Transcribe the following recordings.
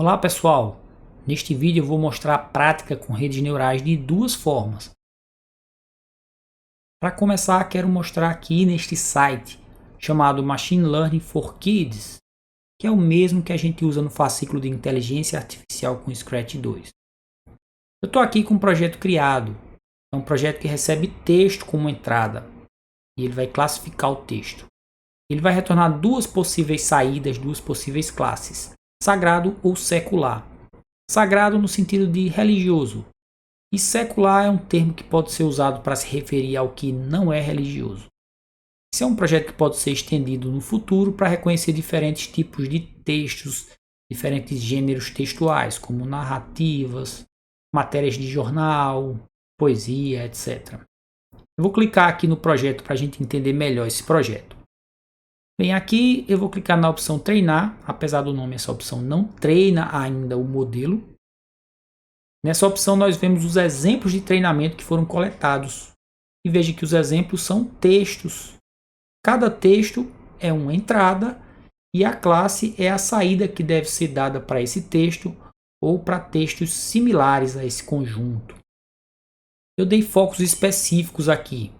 Olá pessoal, neste vídeo eu vou mostrar a prática com redes neurais de duas formas. Para começar, quero mostrar aqui neste site chamado Machine Learning for Kids, que é o mesmo que a gente usa no fascículo de inteligência artificial com Scratch 2. Eu estou aqui com um projeto criado, é um projeto que recebe texto como entrada e ele vai classificar o texto. Ele vai retornar duas possíveis saídas, duas possíveis classes, sagrado ou secular. Sagrado no sentido de religioso, e secular é um termo que pode ser usado para se referir ao que não é religioso. Esse é um projeto que pode ser estendido no futuro para reconhecer diferentes tipos de textos, diferentes gêneros textuais, como narrativas, matérias de jornal, poesia, etc. Eu vou clicar aqui no projeto para a gente entender melhor esse projeto. Bem, aqui eu vou clicar na opção treinar, apesar do nome, essa opção não treina ainda o modelo. Nessa opção nós vemos os exemplos de treinamento que foram coletados. E veja que os exemplos são textos. Cada texto é uma entrada e a classe é a saída que deve ser dada para esse texto ou para textos similares a esse conjunto. Eu dei focos específicos aqui.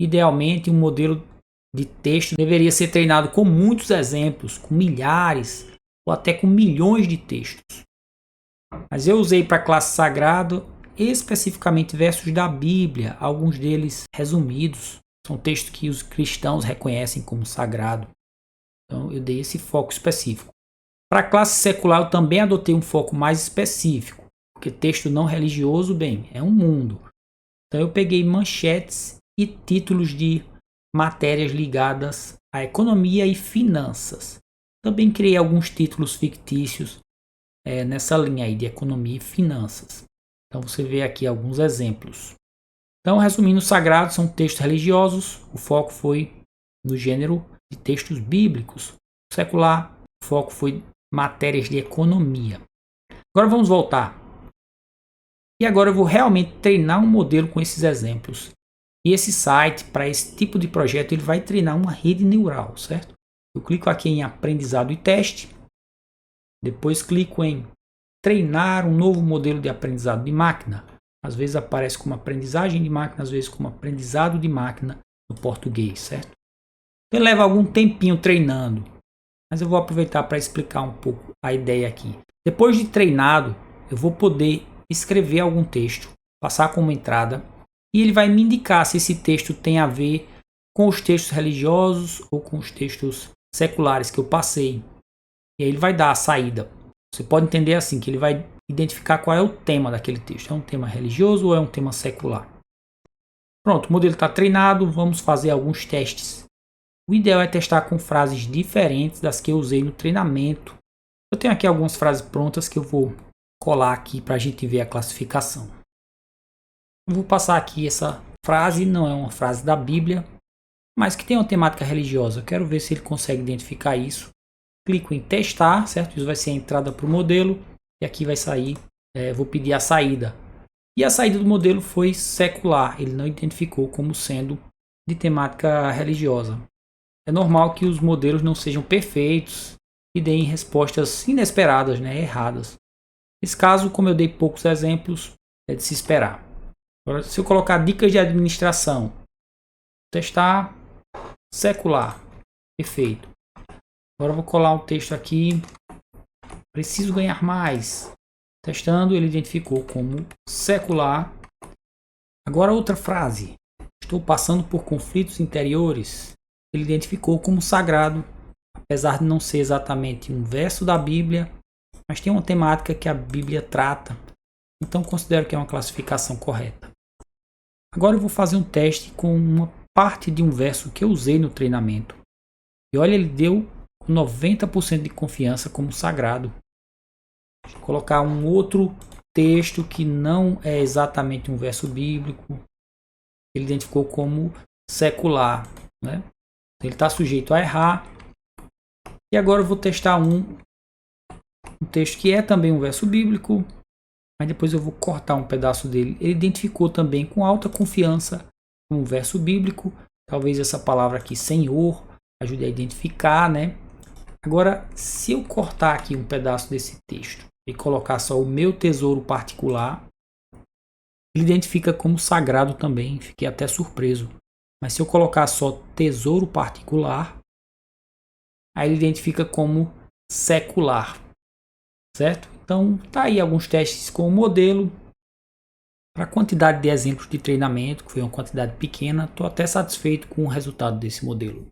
Idealmente, um modelo de texto deveria ser treinado com muitos exemplos, com milhares ou até com milhões de textos. Mas eu usei para a classe sagrado especificamente versos da Bíblia, alguns deles resumidos. São textos que os cristãos reconhecem como sagrado. Então eu dei esse foco específico. Para a classe secular eu também adotei um foco mais específico, porque texto não religioso, bem, é um mundo. Então eu peguei manchetes e títulos de matérias ligadas à economia e finanças. Também criei alguns títulos fictícios nessa linha aí de economia e finanças. Então você vê aqui alguns exemplos. Então, resumindo, os sagrados são textos religiosos, o foco foi no gênero de textos bíblicos. O secular, o foco foi matérias de economia. Agora vamos voltar. E agora eu vou realmente treinar um modelo com esses exemplos. E esse site, para esse tipo de projeto, ele vai treinar uma rede neural, certo? Eu clico aqui em aprendizado e teste. Depois clico em treinar um novo modelo de aprendizado de máquina. Às vezes aparece como aprendizagem de máquina, às vezes como aprendizado de máquina no português, certo? Então leva algum tempinho treinando, mas eu vou aproveitar para explicar um pouco a ideia aqui. Depois de treinado, eu vou poder escrever algum texto, passar como entrada, e ele vai me indicar se esse texto tem a ver com os textos religiosos ou com os textos seculares que eu passei. E aí ele vai dar a saída. Você pode entender assim, que ele vai identificar qual é o tema daquele texto. É um tema religioso ou é um tema secular? Pronto, o modelo está treinado, vamos fazer alguns testes. O ideal é testar com frases diferentes das que eu usei no treinamento. Eu tenho aqui algumas frases prontas que eu vou colar aqui para a gente ver a classificação. Eu vou passar aqui essa frase, não é uma frase da Bíblia, mas que tem uma temática religiosa. Eu quero ver se ele consegue identificar isso. Clico em testar, certo? Isso vai ser a entrada para o modelo. E aqui vai sair, vou pedir a saída. E a saída do modelo foi secular. Ele não identificou como sendo de temática religiosa. É normal que os modelos não sejam perfeitos e deem respostas inesperadas, erradas. Nesse caso, como eu dei poucos exemplos, é de se esperar. Agora, se eu colocar dicas de administração, testar secular, perfeito. Agora eu vou colar um texto aqui. Preciso ganhar mais. Testando, ele identificou como secular. Agora outra frase. Estou passando por conflitos interiores. Ele identificou como sagrado, apesar de não ser exatamente um verso da Bíblia, mas tem uma temática que a Bíblia trata. Então considero que é uma classificação correta. Agora eu vou fazer um teste com uma parte de um verso que eu usei no treinamento. E olha, ele deu 90% de confiança como sagrado. Vou colocar um outro texto que não é exatamente um verso bíblico. Ele identificou como secular, Ele está sujeito a errar. E agora eu vou testar um texto que é também um verso bíblico, mas depois eu vou cortar um pedaço dele. Ele identificou também com alta confiança um verso bíblico. Talvez essa palavra aqui, Senhor, ajude a identificar, Agora, se eu cortar aqui um pedaço desse texto e colocar só o meu tesouro particular, ele identifica como sagrado também, fiquei até surpreso. Mas se eu colocar só tesouro particular, aí ele identifica como secular, certo? Então, tá aí alguns testes com o modelo. Para a quantidade de exemplos de treinamento, que foi uma quantidade pequena, estou até satisfeito com o resultado desse modelo.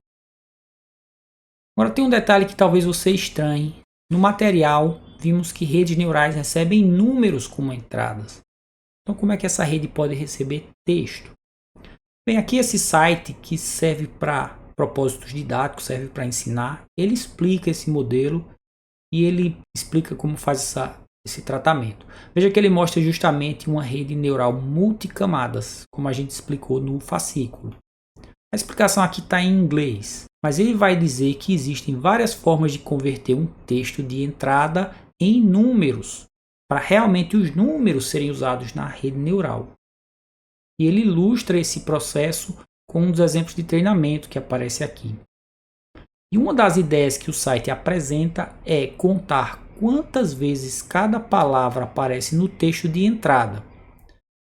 Agora tem um detalhe que talvez você estranhe. No material, vimos que redes neurais recebem números como entradas. Então, como é que essa rede pode receber texto? Bem, aqui esse site que serve para propósitos didáticos, serve para ensinar, ele explica esse modelo e ele explica como faz esse tratamento. Veja que ele mostra justamente uma rede neural multicamadas, como a gente explicou no fascículo. A explicação aqui está em inglês, mas ele vai dizer que existem várias formas de converter um texto de entrada em números, para realmente os números serem usados na rede neural. E ele ilustra esse processo com um dos exemplos de treinamento que aparece aqui. E uma das ideias que o site apresenta é contar quantas vezes cada palavra aparece no texto de entrada.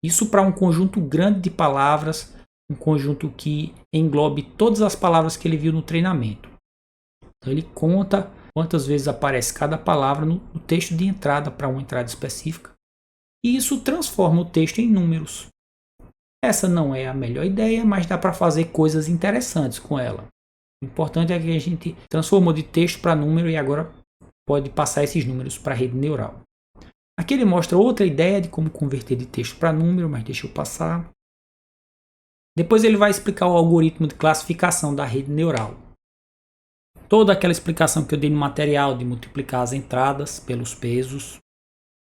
Isso para um conjunto grande de palavras, um conjunto que englobe todas as palavras que ele viu no treinamento. Então ele conta quantas vezes aparece cada palavra no texto de entrada para uma entrada específica. E isso transforma o texto em números. Essa não é a melhor ideia, mas dá para fazer coisas interessantes com ela. O importante é que a gente transformou de texto para número e agora pode passar esses números para a rede neural. Aqui ele mostra outra ideia de como converter de texto para número, mas deixa eu passar. Depois ele vai explicar o algoritmo de classificação da rede neural. Toda aquela explicação que eu dei no material de multiplicar as entradas pelos pesos,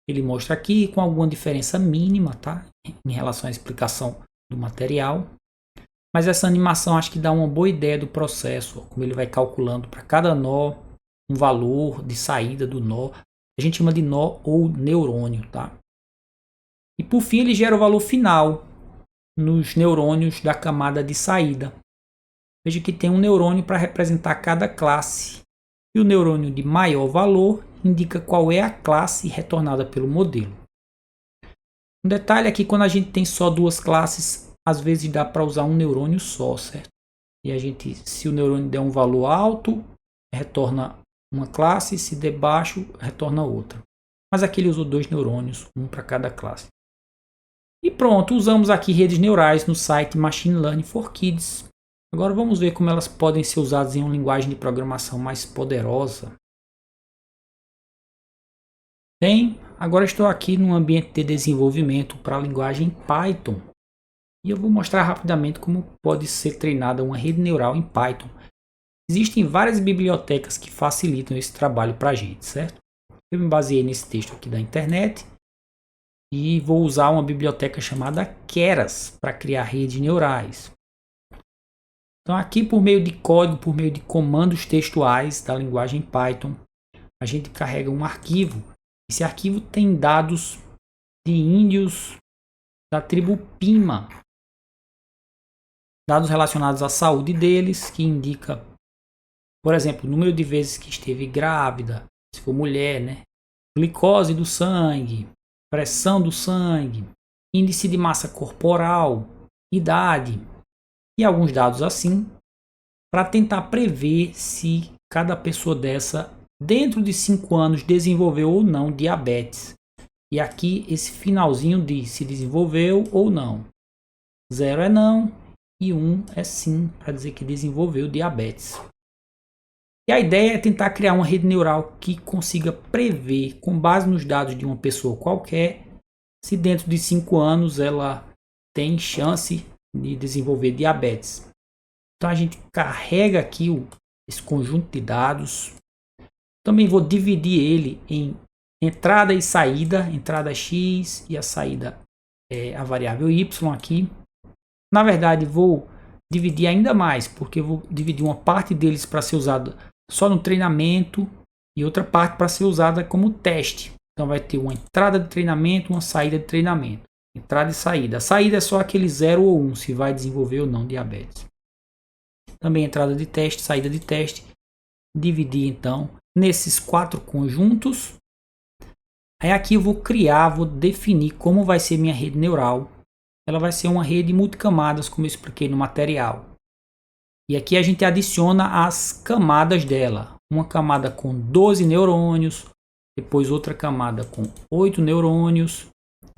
ele mostra aqui com alguma diferença mínima, tá? Em relação à explicação do material. Mas essa animação acho que dá uma boa ideia do processo, como ele vai calculando para cada nó um valor de saída do nó. A gente chama de nó ou neurônio, tá? E por fim ele gera o valor final nos neurônios da camada de saída. Veja que tem um neurônio para representar cada classe. E o neurônio de maior valor indica qual é a classe retornada pelo modelo. Um detalhe aqui, quando a gente tem só duas classes, às vezes dá para usar um neurônio só, certo? E a gente, se o neurônio der um valor alto, retorna uma classe, se der baixo, retorna outra. Mas aqui ele usou dois neurônios, um para cada classe. E pronto, usamos aqui redes neurais no site Machine Learning for Kids. Agora vamos ver como elas podem ser usadas em uma linguagem de programação mais poderosa. Bem, agora estou aqui num ambiente de desenvolvimento para a linguagem Python. E eu vou mostrar rapidamente como pode ser treinada uma rede neural em Python. Existem várias bibliotecas que facilitam esse trabalho para a gente, certo? Eu me baseei nesse texto aqui da internet e vou usar uma biblioteca chamada Keras para criar redes neurais. Então aqui por meio de código, por meio de comandos textuais da linguagem Python, a gente carrega um arquivo. Esse arquivo tem dados de índios da tribo Pima. Dados relacionados à saúde deles, que indica, por exemplo, o número de vezes que esteve grávida, se for mulher, né? Glicose do sangue, pressão do sangue, índice de massa corporal, idade e alguns dados assim, para tentar prever se cada pessoa dessa, dentro de 5 anos, desenvolveu ou não diabetes. E aqui esse finalzinho diz se desenvolveu ou não. 0 é não e 1 é sim, para dizer que desenvolveu diabetes. E a ideia é tentar criar uma rede neural que consiga prever, com base nos dados de uma pessoa qualquer, se dentro de 5 anos ela tem chance de desenvolver diabetes. Então a gente carrega aqui esse conjunto de dados. Também vou dividir ele em entrada e saída, entrada X e a saída é a variável Y aqui. Na verdade vou dividir ainda mais, porque eu vou dividir uma parte deles para ser usada só no treinamento e outra parte para ser usada como teste. Então vai ter uma entrada de treinamento, uma saída de treinamento. Entrada e saída. A saída é só aquele 0 ou 1, se vai desenvolver ou não diabetes. Também entrada de teste, saída de teste. dividir então nesses 4 conjuntos. Aí aqui eu vou definir como vai ser minha rede neural. Ela vai ser uma rede multicamadas, como eu expliquei no material. E aqui a gente adiciona as camadas dela. Uma camada com 12 neurônios, depois outra camada com 8 neurônios,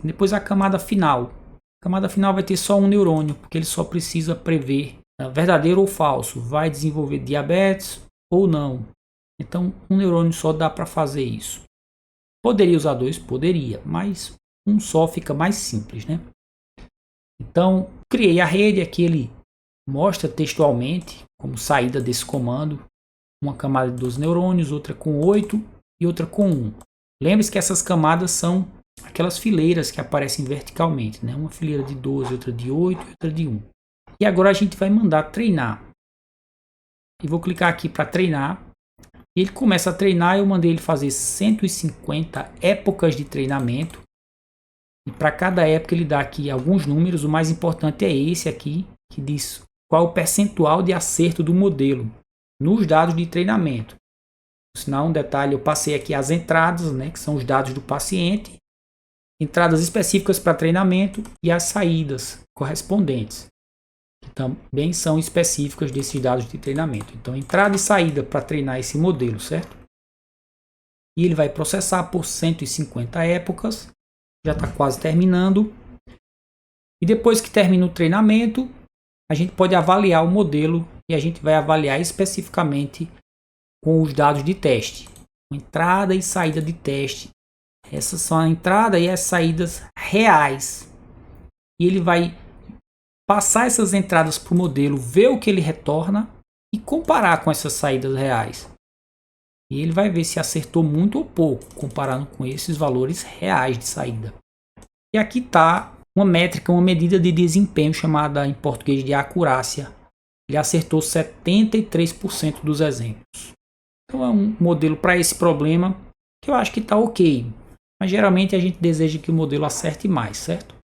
depois a camada final. A camada final vai ter só um neurônio, porque ele só precisa prever verdadeiro ou falso, vai desenvolver diabetes ou não. Então, um neurônio só dá para fazer isso. Poderia usar 2? Poderia, mas um só fica mais simples, né? Então, criei a rede, aqui ele mostra textualmente como saída desse comando. Uma camada de 12 neurônios, outra com 8 e outra com 1. Lembre-se que essas camadas são aquelas fileiras que aparecem verticalmente, né? Uma fileira de 12, outra de 8 e outra de 1. E agora a gente vai mandar treinar. E vou clicar aqui para treinar. E ele começa a treinar, eu mandei ele fazer 150 épocas de treinamento. E para cada época ele dá aqui alguns números, o mais importante é esse aqui, que diz qual o percentual de acerto do modelo nos dados de treinamento. Por sinal, um detalhe, eu passei aqui as entradas, né, que são os dados do paciente, entradas específicas para treinamento e as saídas correspondentes, que também são específicas desses dados de treinamento. Então, entrada e saída para treinar esse modelo, certo? E ele vai processar por 150 épocas, já está quase terminando. E depois que termina o treinamento, a gente pode avaliar o modelo e a gente vai avaliar especificamente com os dados de teste. Entrada e saída de teste. Essas são a entrada e as saídas reais. E ele vai passar essas entradas para o modelo, ver o que ele retorna e comparar com essas saídas reais. E ele vai ver se acertou muito ou pouco, comparando com esses valores reais de saída. E aqui está uma métrica, uma medida de desempenho chamada em português de acurácia. Ele acertou 73% dos exemplos. Então é um modelo para esse problema que eu acho que está ok. Mas geralmente a gente deseja que o modelo acerte mais, certo?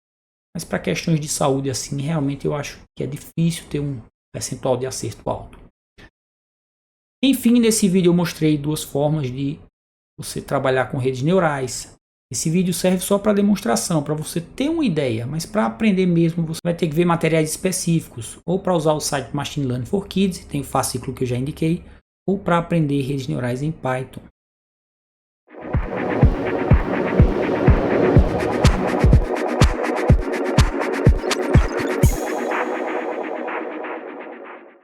Mas para questões de saúde assim, realmente eu acho que é difícil ter um percentual de acerto alto. Enfim, nesse vídeo eu mostrei 2 formas de você trabalhar com redes neurais. Esse vídeo serve só para demonstração, para você ter uma ideia, mas para aprender mesmo você vai ter que ver materiais específicos, ou para usar o site Machine Learning for Kids, tem o fascículo que eu já indiquei, ou para aprender redes neurais em Python.